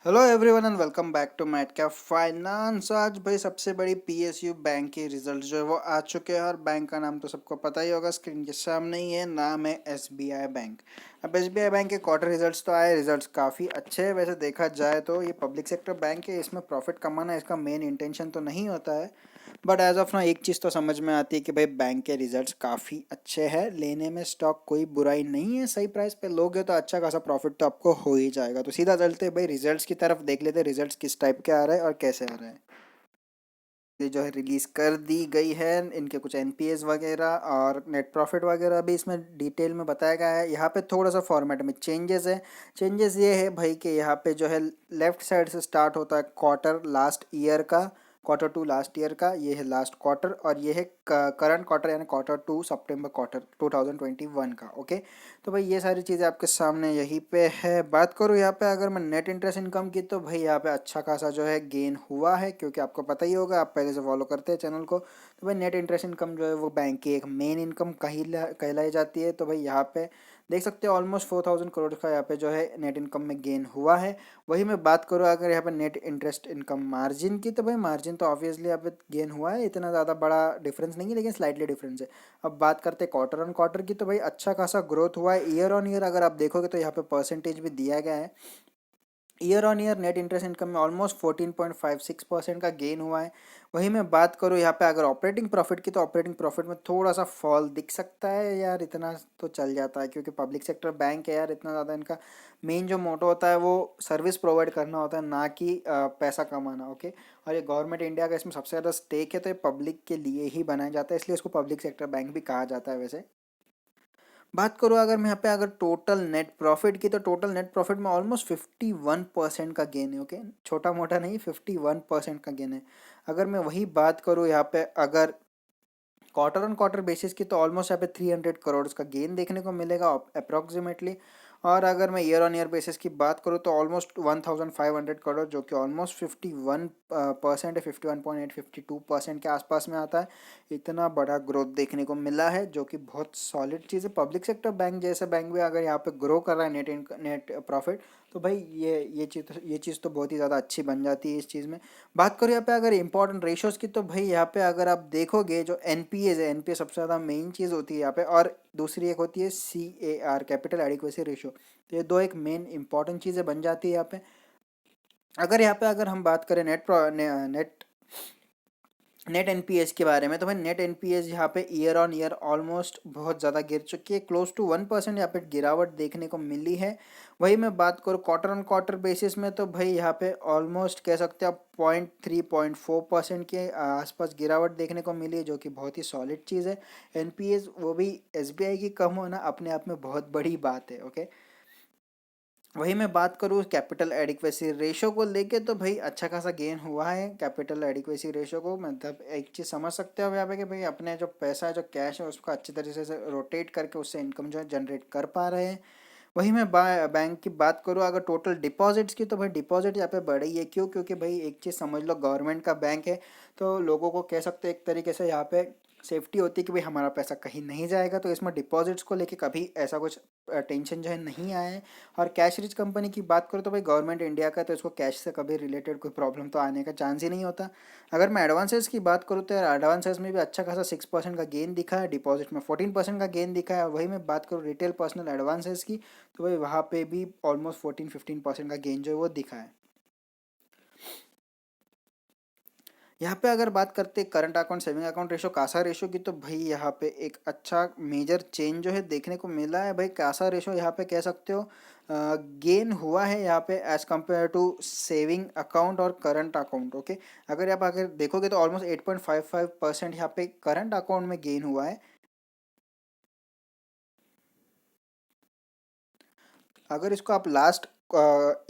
Hello everyone and welcome back to Matt Cap Finance. आज भाई सबसे बड़ी पीएसयू बैंक के रिजल्ट जो है वो आ चुके हैं और बैंक का नाम तो सबको पता ही होगा, स्क्रीन के सामने ही है, नाम है एसबीआई बैंक। अब एसबीआई बैंक के क्वार्टर रिजल्ट्स तो आए, रिजल्ट्स काफ़ी अच्छे हैं। वैसे देखा जाए तो ये पब्लिक सेक्टर बैंक है, इसमें प्रॉफिट कमाना इसका मेन इंटेंशन तो नहीं होता है। बट एज ऑफ ना एक चीज़ तो समझ में आती है कि भाई बैंक के रिजल्ट्स काफ़ी अच्छे हैं, लेने में स्टॉक कोई बुराई नहीं है। सही प्राइस पे लोगे तो अच्छा खासा प्रॉफिट तो आपको हो ही जाएगा। तो सीधा चलते हैं भाई रिजल्ट्स की तरफ, देख लेते हैं रिजल्ट्स किस टाइप के आ रहे हैं और कैसे आ रहे हैं। ये जो है रिलीज़ कर दी गई है, इनके कुछ एनपीएस वगैरह और नेट प्रॉफिट वगैरह भी इसमें डिटेल में बताया गया है। यहाँ पे थोड़ा सा फॉर्मेट में चेंजेस है। चेंजेस ये है भाई कि यहाँ पे जो है लेफ्ट साइड से स्टार्ट होता है क्वार्टर लास्ट ईयर का, क्वार्टर टू लास्ट ईयर का, ये है लास्ट क्वार्टर, और ये है करंट क्वार्टर यानी क्वार्टर टू सितंबर क्वार्टर 2021 का। ओके, तो भाई ये सारी चीज़ें आपके सामने यहीं पे है। बात करूँ यहाँ पे अगर मैं नेट इंटरेस्ट इनकम की, तो भाई यहाँ पे अच्छा खासा जो है गेन हुआ है, क्योंकि आपको पता ही होगा, आप पहले से फॉलो करते हैं चैनल को। तो भाई नेट इंटरेस्ट इनकम जो है वो बैंक की एक मेन इनकम कहलाई जाती है। तो भाई यहाँ पे देख सकते हो ऑलमोस्ट 4000 करोड़ का यहाँ पे जो है नेट इनकम में गेन हुआ है। वही मैं बात करूँ अगर यहाँ पे नेट इंटरेस्ट इनकम मार्जिन की, तो भाई मार्जिन तो ऑब्वियसली यहाँ पे गेन हुआ है, इतना ज़्यादा बड़ा डिफरेंस नहीं है लेकिन स्लाइटली डिफरेंस है। अब बात करते हैं क्वार्टर ऑन क्वार्टर की, तो भाई अच्छा खासा ग्रोथ हुआ है। ईयर ऑन ईयर अगर आप देखोगे तो यहाँ पे परसेंटेज भी दिया गया है। Year on year net interest income में ऑलमोस्ट 14.56% का गेन हुआ है। वहीं मैं बात करूँ यहाँ पे अगर ऑपरेटिंग प्रॉफिट की, तो ऑपरेटिंग प्रॉफिट में थोड़ा सा फॉल दिख सकता है यार, इतना तो चल जाता है क्योंकि पब्लिक सेक्टर बैंक है यार। इतना ज़्यादा इनका मेन जो मोटो होता है वो सर्विस प्रोवाइड करना होता है, ना कि पैसा कमाना। ओके, और ये गवर्नमेंट इंडिया का इसमें सबसे ज़्यादा स्टेक है, तो ये पब्लिक के लिए ही बनाया जाता है, इसलिए इसको पब्लिक सेक्टर बैंक भी कहा जाता है। वैसे बात करूँ अगर मैं यहाँ पे अगर टोटल नेट प्रॉफिट की, तो टोटल नेट प्रॉफिट में ऑलमोस्ट 51% का गेन है। ओके, छोटा मोटा नहीं, 51% का गेन है। अगर मैं वही बात करूँ यहाँ पे अगर क्वार्टर ऑन क्वार्टर बेसिस की, तो ऑलमोस्ट यहाँ पे 300 करोड़ का गेन देखने को मिलेगा अप्रोक्सीमेटली। और अगर मैं ईयर ऑन ईयर बेसिस की बात करूँ तो ऑलमोस्ट 1500 करोड़, जो कि ऑलमोस्ट 51% है, 51.8 52% के आसपास में आता है। इतना बड़ा ग्रोथ देखने को मिला है, जो कि बहुत सॉलिड चीज़ है। पब्लिक सेक्टर बैंक जैसे बैंक भी अगर यहाँ पे ग्रो कर रहा है नेट प्रॉफिट, तो भाई ये चीज़ तो बहुत ही ज़्यादा अच्छी बन जाती है इस चीज़ में। बात करो यहाँ पे अगर इंपॉर्टेंट रेशोज़ की, तो भाई यहाँ पे अगर आप देखोगे जो एनपीएज है, एनपीए सबसे ज़्यादा मेन चीज़ होती है यहाँ पे, और दूसरी एक होती है सीएआर, कैपिटल एडिक्वेसी रेशो। तो ये दो एक मेन इंपॉर्टेंट चीज़ें बन जाती है यहाँ पे। अगर यहाँ पे अगर हम बात करें नेट नेट एनपीएस के बारे में, तो भाई नेट एनपीएस यहाँ पे ईयर ऑन ईयर ऑलमोस्ट बहुत ज़्यादा गिर चुकी है, क्लोज टू 1% यहाँ पे गिरावट देखने को मिली है। वही मैं बात करूँ क्वार्टर ऑन क्वार्टर बेसिस में, तो भाई यहाँ पे ऑलमोस्ट कह सकते हैं आप 0.3 0.4% के आसपास गिरावट देखने को मिली है, जो कि बहुत ही सॉलिड चीज़ है। एनपीएस वो भी एसबीआई की कम होना अपने आप में बहुत बड़ी बात है। ओके, वही मैं बात करूँ कैपिटल एडिक्वेसी रेशो को लेके, तो भाई अच्छा खासा गेन हुआ है कैपिटल एडिक्वेसी रेशो को। मतलब एक चीज़ समझ सकते हो यहाँ पे कि भाई अपने जो पैसा है, जो कैश है, उसको अच्छी तरीके से रोटेट करके उससे इनकम जो है जनरेट कर पा रहे हैं। वही मैं बैंक की बात करूँ अगर टोटल डिपॉजिट्स की, तो भाई डिपॉजिट यहाँ पे बढ़ी है। क्यों? क्योंकि भाई एक चीज़ समझ लो, गवर्नमेंट का बैंक है, तो लोगों को कह सकते हैं एक तरीके से यहाँ पे सेफ्टी होती है कि भाई हमारा पैसा कहीं नहीं जाएगा। तो इसमें डिपॉजिट्स को लेके कभी ऐसा कुछ टेंशन जो है नहीं आया है। और कैश रिच कंपनी की बात करूँ, तो भाई गवर्नमेंट इंडिया का, तो इसको कैश से कभी रिलेटेड कोई प्रॉब्लम तो आने का चांस ही नहीं होता। अगर मैं एडवांसेस की बात करूँ, तो यार एडवांसेस में भी अच्छा खासा 6% का गेन दिखा है, डिपॉजिट में 14% का गेन दिखा है। और वही मैं बात करूँ रिटेल पर्सनल एडवांसेस की, तो भाई वहाँ पे भी ऑलमोस्ट 14-15% का गेन जो है वो दिखा है। यहाँ पे अगर बात करते हैं current account saving account ratio, Kasa ratio की, तो भाई यहाँ पे एक अच्छा मेजर चेंज जो है देखने को मिला है। भाई कासा रेशो यहाँ पे कह सकते हो गेन हुआ है यहाँ पे as compare to saving account और करंट अकाउंट। ओके, अगर आप अगर देखोगे तो ऑलमोस्ट 8.55% यहाँ पे करंट अकाउंट में गेन हुआ है। अगर इसको आप लास्ट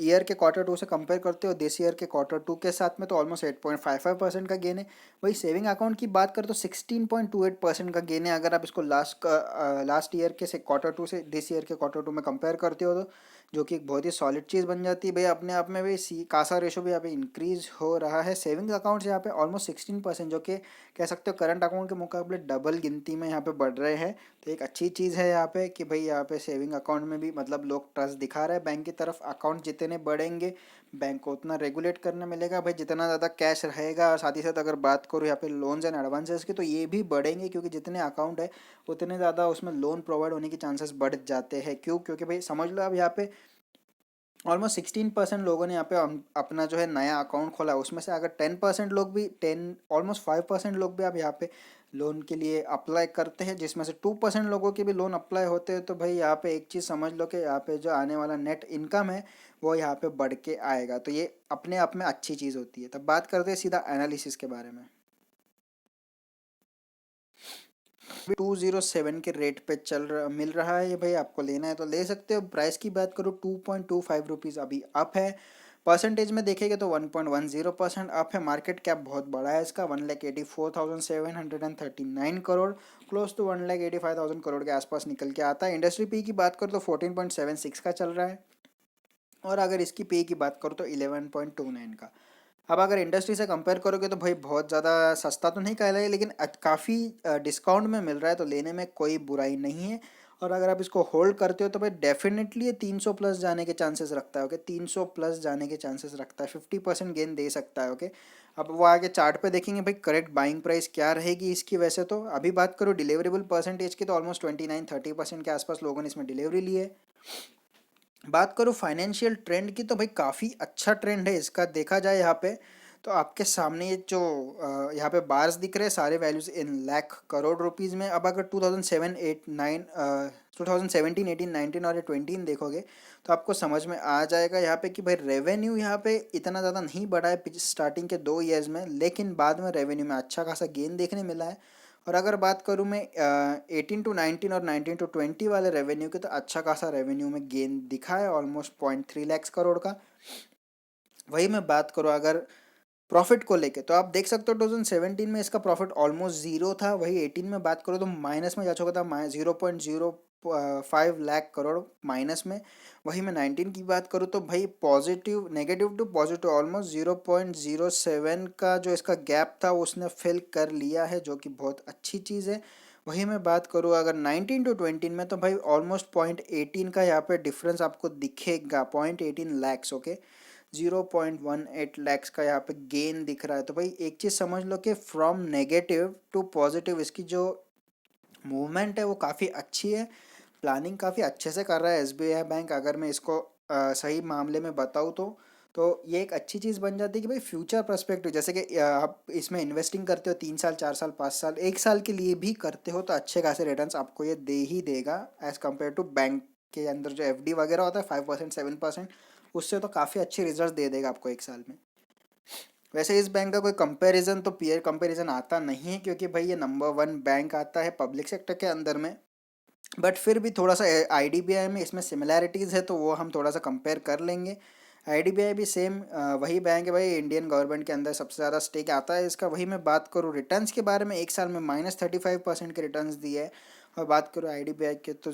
ईयर के क्वार्टर टू से कंपेयर करते हो दिस ईयर के क्वार्टर टू के साथ में, तो ऑलमोस्ट 8.55% का गेन है। वही सेविंग अकाउंट की बात करें तो 16.28% का गेन है, अगर आप इसको लास्ट ईयर के से क्वार्टर टू से दिस ईयर के क्वार्टर टू में कंपेयर करते हो तो। जो कि एक बहुत ही सॉलिड चीज़ बन जाती है भाई अपने आप में। भाई सी कासा रेशो भी यहाँ पे इंक्रीज हो रहा है। सेविंग्स अकाउंट्स यहाँ पे ऑलमोस्ट 16%, जो कि कह सकते हो करंट अकाउंट के मुकाबले डबल गिनती में यहाँ पे बढ़ रहे हैं। तो एक अच्छी चीज़ है यहाँ पे कि भाई यहाँ पे सेविंग अकाउंट में भी मतलब लोग ट्रस्ट दिखा रहे हैं बैंक की तरफ। अकाउंट जितने बढ़ेंगे बैंक को उतना रेगुलेट करने मिलेगा भाई, जितना ज़्यादा कैश रहेगा। और साथ ही साथ अगर बात करूँ यहाँ पे लोन्स एंड एडवांसेस की, तो ये भी बढ़ेंगे, क्योंकि जितने अकाउंट है उतने ज़्यादा उसमें लोन प्रोवाइड होने के चांसेस बढ़ जाते हैं। क्यों? क्योंकि भाई समझ लो अब यहाँ पे ऑलमोस्ट 16% लोगों ने यहाँ पे अपना जो है नया अकाउंट खोला, उसमें से अगर 10% लोग भी 10 ऑलमोस्ट 5% लोग भी अब यहाँ पे लोन के लिए अप्लाई करते हैं, जिसमें से 2% लोगों के भी लोन अप्लाई होते हैं। तो भाई यहाँ पे एक चीज़ समझ लो कि यहाँ पे जो आने वाला नेट इनकम है वो यहाँ पे बढ़ के आएगा। तो ये अपने आप में अच्छी चीज़ होती है। तब बात करते हैं सीधा एनालिसिस के बारे में। 207 के रेट पे मिल रहा है ये भाई, आपको लेना है तो ले सकते हो। प्राइस की बात करूँ 2.25 रुपीज़ अभी अप है। परसेंटेज में देखेंगे तो 1.10% अप है। मार्केट कैप बहुत बड़ा है इसका, 1,84,739 करोड़, क्लोज टू 1,85,000 करोड़ के आसपास निकल के आता है। इंडस्ट्री पी की बात करूँ तो 14.76 का चल रहा है, और अगर इसकी पी की बात करूँ तो 11.29 का। अब अगर इंडस्ट्री से कंपेयर करोगे तो भाई बहुत ज़्यादा सस्ता तो नहीं कहलाएगा, लेकिन काफ़ी डिस्काउंट में मिल रहा है, तो लेने में कोई बुराई नहीं है। और अगर आप इसको होल्ड करते हो तो भाई डेफिनेटली ये 300 प्लस जाने के चांसेस रखता है। ओके, 300 प्लस जाने के चांसेस रखता है, 50% गेन दे सकता है। ओके, अब वो आगे चार्ट पे देखेंगे भाई करेक्ट बाइंग प्राइस क्या रहेगी इसकी। वैसे तो अभी बात करो डिलीवरेबल परसेंटेज की, तो ऑलमोस्ट 29-30% के आसपास लोगों ने इसमें डिलीवरी ली है। बात करो फाइनेंशियल ट्रेंड की, तो भाई काफ़ी अच्छा ट्रेंड है इसका देखा जाए यहाँ पे। तो आपके सामने ये जो यहाँ पे बार्स दिख रहे हैं सारे values in lakh crore rupees में। अब अगर 2017, 18, 19 और 20 देखोगे, तो आपको समझ में आ जाएगा यहाँ पे कि भाई रेवेन्यू यहाँ पे इतना ज़्यादा नहीं बढ़ा है स्टार्टिंग के 2 ईयर्स में, लेकिन बाद में रेवेन्यू में अच्छा खासा गेन देखने मिला है। और अगर बात करूँ मैं 18 to 19 और 19 to 20 वाले रेवेन्यू के, तो अच्छा खासा रेवेन्यू में गेन दिखा है, ऑलमोस्ट 0.3 लाख करोड़ का। वही मैं बात करूँ अगर प्रॉफिट को लेके, तो आप देख सकते हो 2017 में इसका प्रॉफिट ऑलमोस्ट जीरो था। वही 18 में बात करो तो माइनस में जा चुका था, 0.05 लाख करोड़ माइनस में। वही मैं 19 की बात करूँ तो भाई positive, negative to positive almost 0.07 का जो इसका गैप था उसने फिल कर लिया है, जो कि बहुत अच्छी चीज़ है। वही मैं बात करूँ अगर 19 to 20 में, तो भाई ऑलमोस्ट 0.18 का यहाँ पे डिफरेंस आपको दिखेगा, 0.18 लैक्स। ओके, 0.18 लैक्स का यहाँ पे गेन दिख रहा है। तो भाई एक चीज़ समझ लो कि फ्रॉम नेगेटिव टू पॉजिटिव इसकी जो मूवमेंट है वो काफ़ी अच्छी है। प्लानिंग काफ़ी अच्छे से कर रहा है एसबीआई बैंक, अगर मैं इसको सही मामले में बताऊँ तो ये एक अच्छी चीज़ बन जाती है कि भाई फ्यूचर पर्सपेक्टिव, जैसे कि आप इसमें इन्वेस्टिंग करते हो 3 साल 4 साल 5 साल 1 साल के लिए भी करते हो, तो अच्छे खासे रिटर्न्स आपको ये दे ही देगा एज़ कम्पेयर टू बैंक के अंदर जो एफडी वगैरह होता है 5% 7%, उससे तो काफ़ी अच्छे रिजल्ट दे देगा आपको 1 साल में। वैसे इस बैंक का कोई कंपैरिजन तो पीयर कंपैरिजन आता नहीं है, क्योंकि भाई ये नंबर 1 बैंक आता है पब्लिक सेक्टर के अंदर में। बट फिर भी थोड़ा सा आईडीबीआई में इसमें सिमिलैरिटीज़ है, तो वो हम थोड़ा सा कंपेयर कर लेंगे। आईडीबीआई भी सेम वही बैंक है भाई, इंडियन गवर्नमेंट के अंदर सबसे ज़्यादा स्टेक आता है इसका। वही मैं बात करूँ रिटर्न्स के बारे में, 1 साल में -35% के रिटर्न्स दिए है। और बात करूँ आईडीबीआई के तो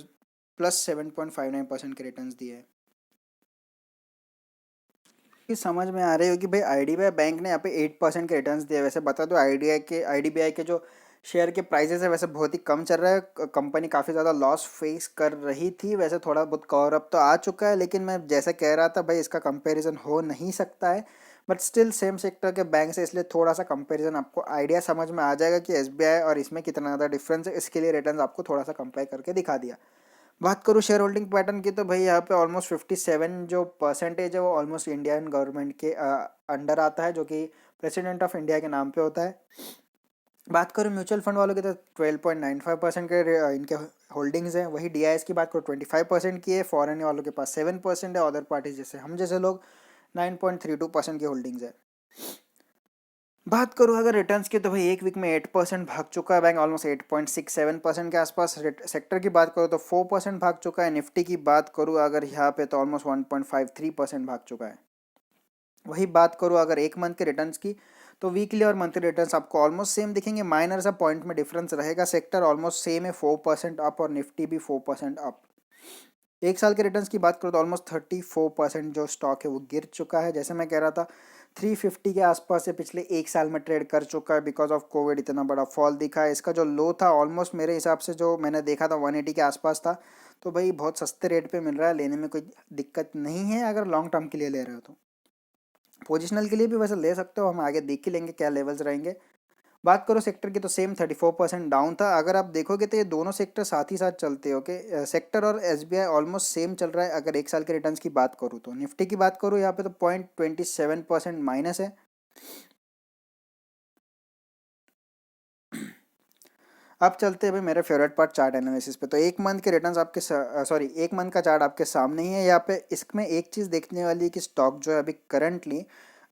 +7.59% के रिटर्न्स दिए है। कि समझ में आ रही होगी भाई आईडीबीआई बैंक ने यहाँ पे 8% के रिटर्न्स दिए। वैसे बता दो आईडीबीआई के जो शेयर के प्राइसेस है वैसे बहुत ही कम चल रहा है। कंपनी काफ़ी ज़्यादा लॉस फेस कर रही थी, वैसे थोड़ा बहुत कवर अप तो आ चुका है, लेकिन मैं जैसे कह रहा था भाई इसका कंपैरिजन हो नहीं सकता है। बट स्टिल सेम सेक्टर के बैंक से, इसलिए थोड़ा सा कंपैरिजन आपको आइडिया समझ में आ जाएगा कि एसबीआई और इसमें कितना ज़्यादा डिफरेंस है। इसके लिए रिटर्न आपको थोड़ा सा कंपेयर करके दिखा दिया। बात करूँ शेयर होल्डिंग पैटर्न की, तो भाई यहाँ पे ऑलमोस्ट 57 जो परसेंटेज है वो ऑलमोस्ट इंडियन गवर्नमेंट के अंडर आता है, जो कि प्रेसिडेंट ऑफ इंडिया के नाम पे होता है। बात करूँ म्यूचुअल फंड वालों की, तो 12.95% के इनके होल्डिंग्स हैं। वही डीआईएस की बात करूँ 25% की है, फॉरेन वालों के पास 7% है, अदर पार्टीज जैसे हम जैसे लोग 9.32% की होल्डिंग्स है। बात करूँ अगर रिटर्न्स की, तो भाई एक वीक में 8% भाग चुका है बैंक, ऑलमोस्ट 8.67% के आसपास। सेक्टर की बात करूँ तो 4% भाग चुका है। निफ्टी की बात करूँ अगर यहाँ पे, तो ऑलमोस्ट 1.53% भाग चुका है। वही बात करूँ अगर एक मंथ के रिटर्न्स की, तो वीकली और मंथली रिटर्न्स आपको ऑलमोस्ट सेम दिखेंगे, माइनर सा पॉइंट में डिफरेंस रहेगा। सेक्टर ऑलमोस्ट सेम है, 4% अप, और निफ्टी भी 4% अप। एक साल के रिटर्न्स की बात करो तो ऑलमोस्ट 34% जो स्टॉक है वो गिर चुका है। जैसे मैं कह रहा था 350 के आसपास से पिछले एक साल में ट्रेड कर चुका है, बिकॉज ऑफ कोविड इतना बड़ा फॉल दिखा है। इसका जो लो था ऑलमोस्ट मेरे हिसाब से जो मैंने देखा था 180 के आसपास था। तो भाई बहुत सस्ते रेट पे मिल रहा है, लेने में कोई दिक्कत नहीं है अगर लॉन्ग टर्म के लिए ले रहे हो तो। पोजिशनल के लिए भी वैसे ले सकते हो, हम आगे देख के लेंगे क्या लेवल्स रहेंगे। बात करो सेक्टर की तो सेम 34% डाउन था। अगर आप देखोगे तो ये दोनों सेक्टर साथ ही साथ चलते हो। ओके, सेक्टर और एसबीआई ऑलमोस्ट सेम चल रहा है। अगर एक साल के रिटर्न्स की बात करूँ तो निफ्टी की बात करूँ यहाँ पे तो 0.27% माइनस है। अब चलते हैं भाई मेरे फेवरेट पार्ट चार्ट एनालिसिस पे। तो एक मंथ के रिटर्न्स आपके सॉरी एक मंथ का चार्ट आपके सामने ही है। यहाँ पे इसमें एक चीज़ देखने वाली है कि स्टॉक जो है अभी करंटली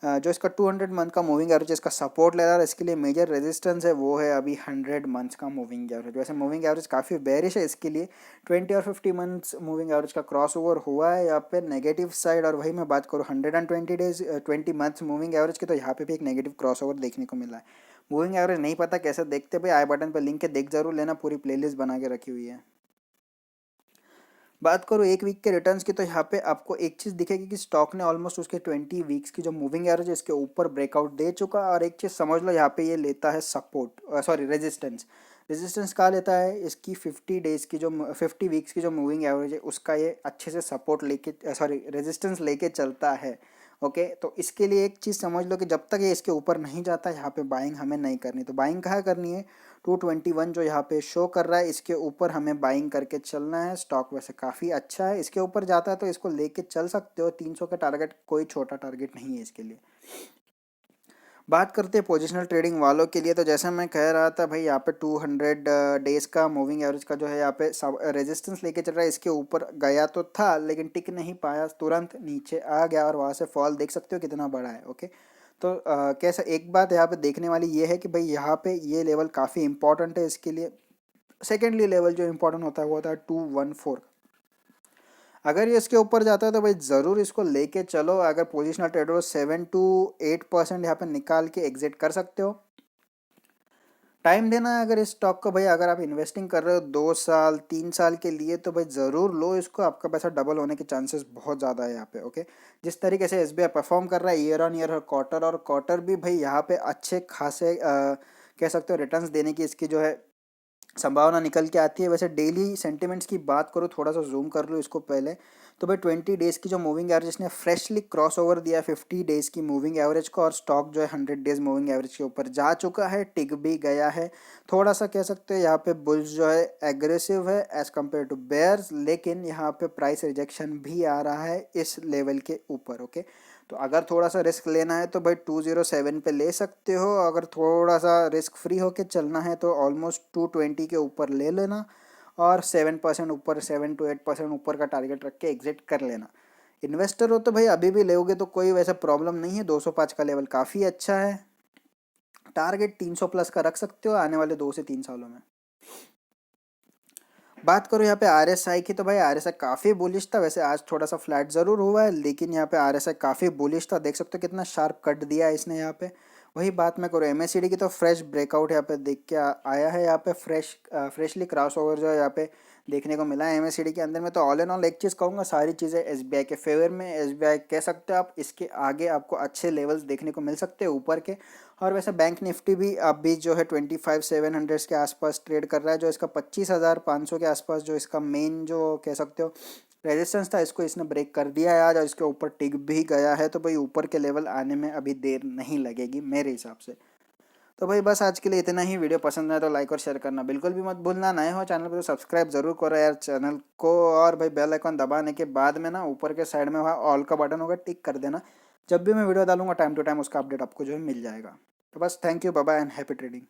जो इसका 200 मंथ का मूविंग एवरेज इसका सपोर्ट ले रहा है, इसके लिए मेजर रेजिस्टेंस है वो है अभी 100 मंथ्स का मूविंग एवरेज। वैसे मूविंग एवरेज काफ़ी बेरिश है इसके लिए। 20 और 50 मंथ्स मूविंग एवरेज का क्रॉस ओवर हुआ है यहाँ पे नेगेटिव साइड। और वही मैं बात करूँ 120 डेज 20 मंथ्स मूविंग एवरेज की, तो यहाँ पे भी एक नेगेटिव क्रॉस ओवर देखने को मिला है। मूविंग एवरेज नहीं पता कैसे देखते भाई, आई बटन पर लिंक के देख जरूर लेना, पूरी प्लेलिस्ट बना के रखी हुई है। बात करो एक वीक के रिटर्न्स की तो यहाँ पे आपको एक चीज़ दिखेगी कि स्टॉक ने ऑलमोस्ट उसके 20 वीक्स की जो मूविंग एवरेज है इसके ऊपर ब्रेकआउट दे चुका है। और एक चीज़ समझ लो यहाँ पे ये लेता है सपोर्ट सॉरी रेजिस्टेंस। रेजिस्टेंस कहाँ लेता है, इसकी 50 डेज की जो 50 वीक्स की जो मूविंग एवरेज है उसका ये अच्छे से सपोर्ट लेके सॉरी रेजिस्टेंस लेके चलता है। ओके, तो इसके लिए एक चीज़ समझ लो कि जब तक ये इसके ऊपर नहीं जाता यहाँ पे बाइंग हमें नहीं करनी। तो बाइंग कहाँ करनी है, 221 जो यहाँ पे शो कर रहा है इसके ऊपर हमें बाइंग करके चलना है। स्टॉक वैसे काफ़ी अच्छा है, इसके ऊपर जाता है तो इसको लेके चल सकते हो। 300 का टारगेट कोई छोटा टारगेट नहीं है इसके लिए। बात करते हैं पोजिशनल ट्रेडिंग वालों के लिए, तो जैसा मैं कह रहा था भाई यहाँ पे 200 डेज का मूविंग एवरेज का जो है यहाँ पे रेजिस्टेंस लेके चल रहा है। इसके ऊपर गया तो था लेकिन टिक नहीं पाया, तुरंत नीचे आ गया और वहाँ से फॉल देख सकते हो कितना बड़ा है। ओके, तो कैसा एक बात यहाँ पे देखने वाली ये है कि भाई यहाँ पे ये लेवल काफ़ी इंपॉर्टेंट है इसके लिए। सेकेंडली लेवल जो इंपॉर्टेंट होता है वो होता है 214। अगर ये इसके ऊपर जाता है तो भाई ज़रूर इसको लेके चलो। अगर पोजिशनल ट्रेडर हो 7 to 8% यहाँ पे निकाल के एग्जिट कर सकते हो। टाइम देना है अगर इस स्टॉक को भाई, अगर आप इन्वेस्टिंग कर रहे हो 2 साल 3 साल के लिए तो भाई ज़रूर लो इसको, आपका पैसा डबल होने के चांसेस बहुत ज़्यादा है यहाँ पे। ओके, जिस तरीके से एसबीआई परफॉर्म कर रहा है ईयर ऑन ईयर और क्वार्टर भी भाई यहाँ पे अच्छे खासे कह सकते हो रिटर्न्स देने की इसकी जो है संभावना निकल के आती है। वैसे डेली सेंटिमेंट्स की बात करो, थोड़ा सा जूम कर लो इसको पहले, तो भाई 20 डेज की जो मूविंग एवरेज ने फ्रेशली क्रॉस ओवर दिया 50 डेज की मूविंग एवरेज को। और स्टॉक जो है 100 डेज मूविंग एवरेज के ऊपर जा चुका है, टिक भी गया है। थोड़ा सा कह सकते हैं यहाँ पे बुल्स जो है एग्रेसिव है एज कम्पेयर टू बेयर्स, लेकिन यहाँ पे प्राइस रिजेक्शन भी आ रहा है इस लेवल के ऊपर। ओके, तो अगर थोड़ा सा रिस्क लेना है तो भाई 207 पे ले सकते हो। अगर थोड़ा सा रिस्क फ्री होके चलना है तो ऑलमोस्ट 220 के ऊपर ले लेना और 7% ऊपर 7 to 8% ऊपर का टारगेट रख के एग्जिट कर लेना। इन्वेस्टर हो तो भाई अभी भी लोगे तो कोई वैसा प्रॉब्लम नहीं है, 205 का लेवल काफ़ी अच्छा है। टारगेट 300 प्लस का रख सकते हो आने वाले 2 से 3 सालों में। बात करो यहाँ पे आरएसआई की, तो भाई आरएसआई काफ़ी बुलिश था। वैसे आज थोड़ा सा फ्लैट ज़रूर हुआ है लेकिन यहाँ पे आरएसआई काफ़ी बुलिश था, देख सकते हो कितना शार्प कट दिया है इसने यहाँ पे। वही बात मैं करूँ एमएससीडी की, तो फ्रेश ब्रेकआउट यहाँ पे देख के आया है। यहाँ पे फ्रेशली क्रॉस ओवर जो है यहाँ पे देखने को मिला है एमएससीडी के अंदर में। तो ऑल एन ऑल एक चीज़ कहूँगा, सारी चीज़ें एसबीआई के फेवर में। एसबीआई कह सकते हो आप, इसके आगे आपको अच्छे लेवल्स देखने को मिल सकते हैं ऊपर के। और वैसे बैंक निफ्टी भी अभी जो है 25,700 के आसपास ट्रेड कर रहा है। जो इसका 25,500 के आसपास जो इसका मेन जो कह सकते हो रेजिस्टेंस था, इसको इसने ब्रेक कर दिया है आज और इसके ऊपर टिक भी गया है। तो भाई ऊपर के लेवल आने में अभी देर नहीं लगेगी मेरे हिसाब से। तो भाई बस आज के लिए इतना ही। वीडियो पसंद आए तो लाइक और शेयर करना बिल्कुल भी मत भूलना। नए हो चैनल पर तो सब्सक्राइब जरूर करो यार चैनल को। और भाई बेल आइकन दबाने के बाद में ना ऊपर के साइड में वहाँ ऑल का बटन होगा, टिक कर देना। जब भी मैं वीडियो डालूंगा टाइम टू टाइम उसका अपडेट आपको जो है मिल जाएगा। तो बस thank you, bye bye and happy trading.